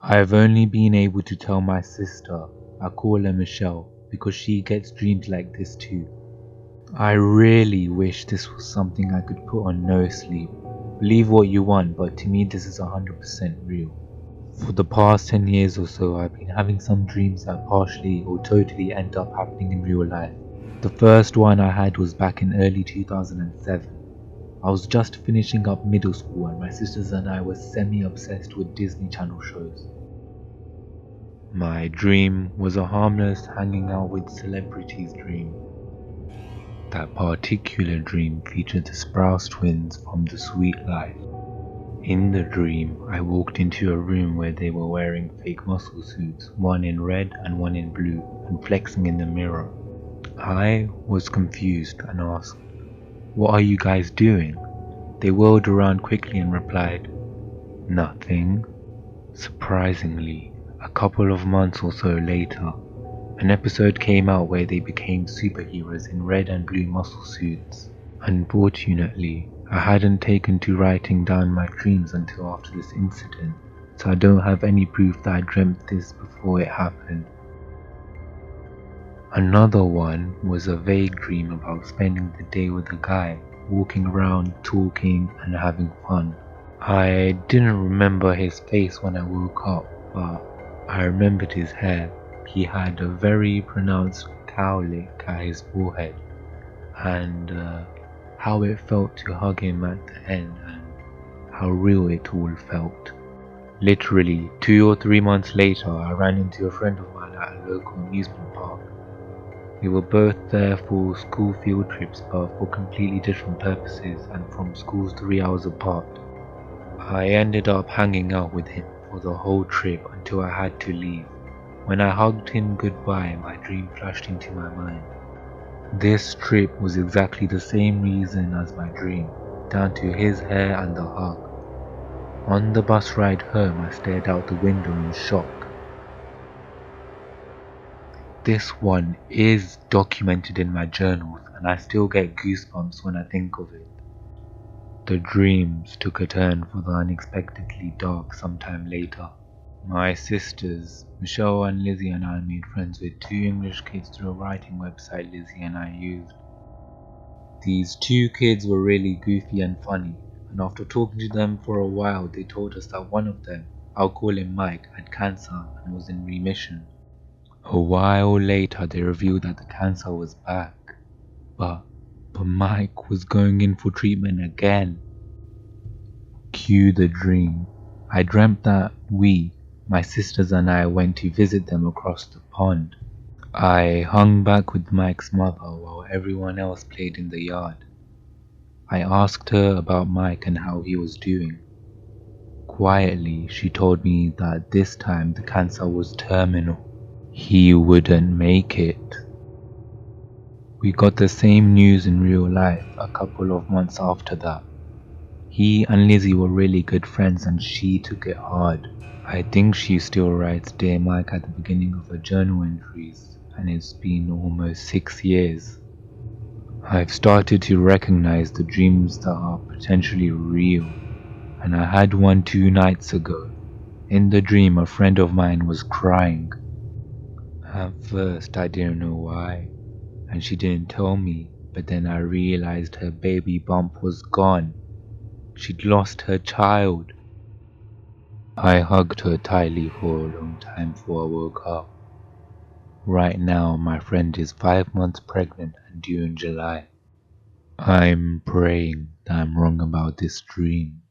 I've only been able to tell my sister, I call her Michelle, because she gets dreams like this too. I really wish this was something I could put on no sleep. Believe what you want, but to me this is 100% real. For the past 10 years or so, I've been having some dreams that partially or totally end up happening in real life. The first one I had was back in early 2007. I was just finishing up middle school and my sisters and I were semi-obsessed with Disney Channel shows. My dream was a harmless hanging out with celebrities dream. That particular dream featured the Sprouse twins from The Sweet Life. In the dream, I walked into a room where they were wearing fake muscle suits, one in red and one in blue, and flexing in the mirror. I was confused and asked, "What are you guys doing?" They whirled around quickly and replied, "Nothing." Surprisingly, a couple of months or so later, an episode came out where they became superheroes in red and blue muscle suits. Unfortunately, I hadn't taken to writing down my dreams until after this incident, so I don't have any proof that I dreamt this before it happened. Another one was a vague dream about spending the day with a guy, walking around, talking and having fun. I didn't remember his face when I woke up, but I remembered his hair. He had a very pronounced cowlick at his forehead, and how it felt to hug him at the end and how real it all felt. Literally 2 or 3 months later, I ran into a friend of mine at a local amusement park. We were both there for school field trips, but for completely different purposes and from schools 3 hours apart. I ended up hanging out with him for the whole trip until I had to leave. When I hugged him goodbye, my dream flashed into my mind. This trip was exactly the same reason as my dream, down to his hair and the hug. On the bus ride home, I stared out the window in shock. This one is documented in my journals and I still get goosebumps when I think of it. The dreams took a turn for the unexpectedly dark sometime later. My sisters, Michelle and Lizzie, and I made friends with 2 English kids through a writing website Lizzie and I used. These 2 kids were really goofy and funny, and after talking to them for a while they told us that one of them, I'll call him Mike, had cancer and was in remission. A while later they revealed that the cancer was back, but Mike was going in for treatment again. Cue the dream. I dreamt that we, my sisters and I, went to visit them across the pond. I hung back with Mike's mother while everyone else played in the yard. I asked her about Mike and how he was doing. Quietly, she told me that this time the cancer was terminal. He wouldn't make it. We got the same news in real life a couple of months after that. He and Lizzie were really good friends and she took it hard. I think she still writes "Dear Mike" at the beginning of her journal entries, and it's been almost 6 years. I've started to recognize the dreams that are potentially real, and I had one 2 nights ago. In the dream, a friend of mine was crying. At first I didn't know why, and she didn't tell me, but then I realized her baby bump was gone. She'd lost her child. I hugged her tightly for a long time before I woke up. Right now my friend is 5 months pregnant and due in July. I'm praying that I'm wrong about this dream.